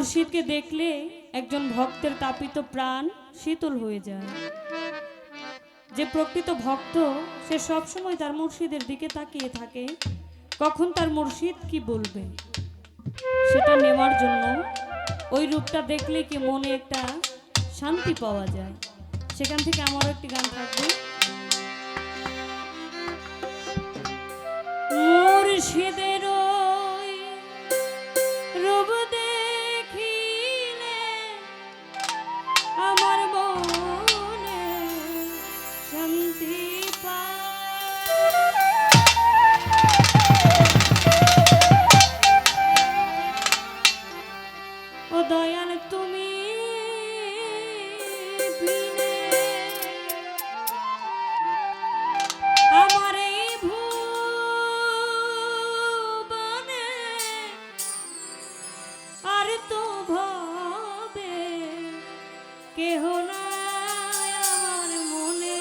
মুর্শিদকে দেখলে একজন ভক্তের তাপিত প্রাণ শীতল হয়ে যায়। যে প্রকৃত ভক্ত সে সবসময় তার মুর্শিদের দিকে তাকিয়ে থাকে, কখন তার মুর্শিদ কি বলবে সেটা নেওয়ার জন্য। ওই রূপটা দেখলে কি মনে একটা শান্তি পাওয়া যায়। সেখান থেকে আমারও একটি গান থাকবে, মুর্শিদের ওই রূপ দেখিলে আমার মনে শান্তি পায়। ও দয়াল তুমি বিনে আমার এই ভুবনে আর তো ভাবে কেহ নাই আমার মনে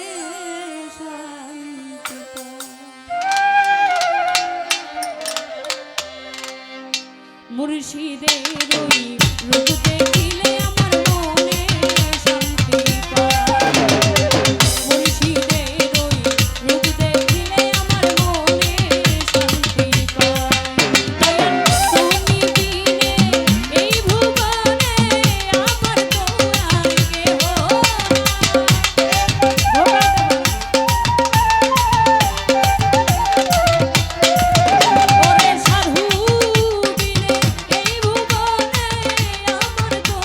শান্তি পায়। মুর্শিদের ওই রূপ দেখিলে আমার মনে শান্তি পায়। মুর্শিদের ওই রূপ দেখিলে আমার মনে শান্তি পায়। দয়াল তুমি বিনে এই ভুবনে আমার তো আর কেহ ওরে সাধু বিনে এই ভুবনে আমার তো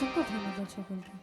অসংখ্য ধন্যবাদ সকলকে।